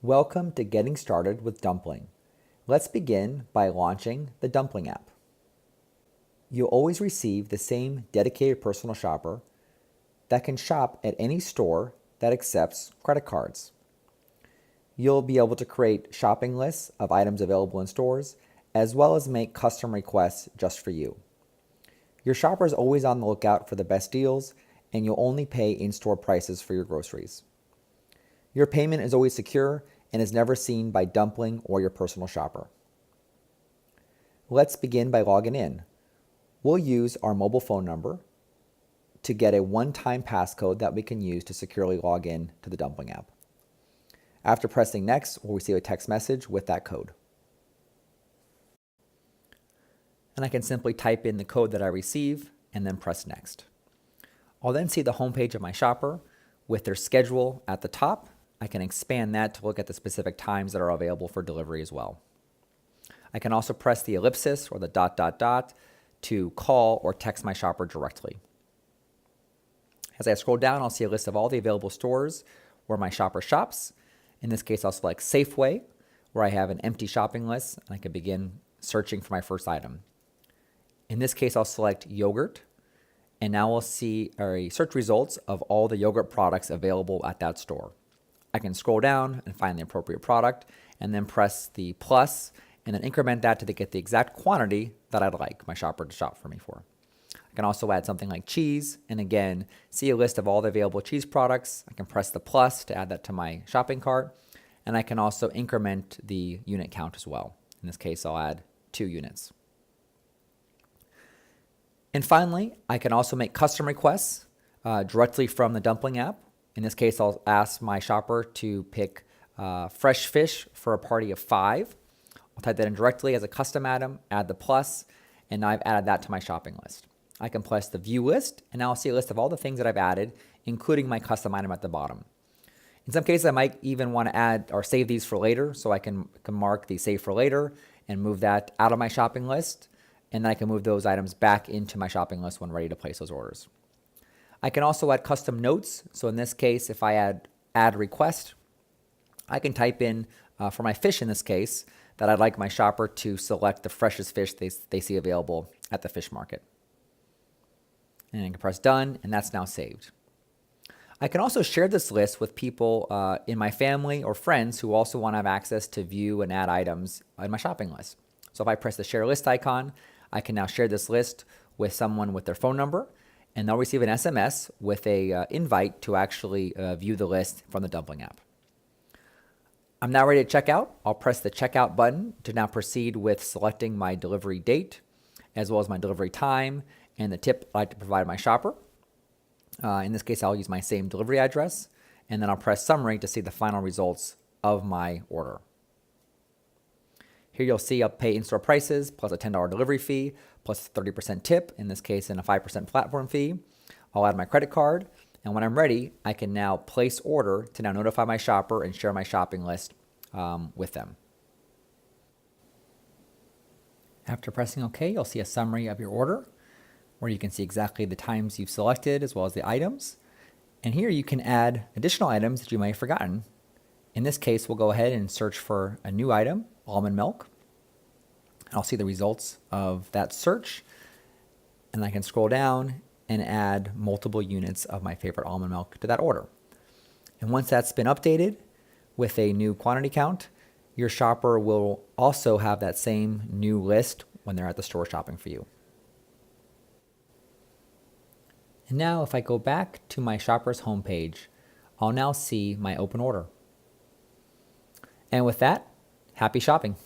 Welcome to Getting Started with Dumpling. Let's begin by launching the Dumpling app. You'll always receive the same dedicated personal shopper that can shop at any store that accepts credit cards. You'll be able to create shopping lists of items available in stores, as well as make custom requests just for you. Your shopper is always on the lookout for the best deals, and you'll only pay in-store prices for your groceries. Your payment is always secure and is never seen by Dumpling or your personal shopper. Let's begin by logging in. We'll use our mobile phone number to get a one-time passcode that we can use to securely log in to the Dumpling app. After pressing next, we'll receive a text message with that code. And I can simply type in the code that I receive and then press next. I'll then see the homepage of my shopper with their schedule at the top. I can expand that to look at the specific times that are available for delivery as well. I can also press the ellipsis or the ... to call or text my shopper directly. As I scroll down, I'll see a list of all the available stores where my shopper shops. In this case, I'll select Safeway, where I have an empty shopping list, and I can begin searching for my first item. In this case, I'll select yogurt, and now we'll see search results of all the yogurt products available at that store. I can scroll down and find the appropriate product, and then press the plus, and then increment that to get the exact quantity that I'd like my shopper to shop for me for. I can also add something like cheese, and again, see a list of all the available cheese products. I can press the plus to add that to my shopping cart, and I can also increment the unit count as well. In this case, I'll add 2 units. And finally, I can also make custom requests directly from the Dumpling app. In this case, I'll ask my shopper to pick fresh fish for a party of 5. I'll type that in directly as a custom item, add the plus, and now I've added that to my shopping list. I can press the view list, and now I'll see a list of all the things that I've added, including my custom item at the bottom. In some cases, I might even want to add or save these for later, so I can mark the save for later and move that out of my shopping list, and then I can move those items back into my shopping list when ready to place those orders. I can also add custom notes. So in this case, if I add request, I can type in for my fish in this case that I'd like my shopper to select the freshest fish they see available at the fish market. And I can press done, and that's now saved. I can also share this list with people in my family or friends who also want to have access to view and add items in my shopping list. So if I press the share list icon, I can now share this list with someone with their phone number, and they'll receive an SMS with a invite to actually view the list from the Dumpling app. I'm now ready to check out. I'll press the checkout button to now proceed with selecting my delivery date, as well as my delivery time, and the tip I'd like to provide my shopper. In this case, I'll use my same delivery address, and then I'll press summary to see the final results of my order. Here you'll see I'll pay in-store prices plus a $10 delivery fee plus a 30% tip, in this case, and a 5% platform fee. I'll add my credit card, and when I'm ready, I can now place order to now notify my shopper and share my shopping list with them. After pressing OK, you'll see a summary of your order where you can see exactly the times you've selected as well as the items. And here you can add additional items that you might have forgotten. In this case, we'll go ahead and search for a new item, almond milk. I'll see the results of that search, and I can scroll down and add multiple units of my favorite almond milk to that order. And once that's been updated with a new quantity count, your shopper will also have that same new list when they're at the store shopping for you. And now if I go back to my shopper's homepage, I'll now see my open order. And with that, happy shopping.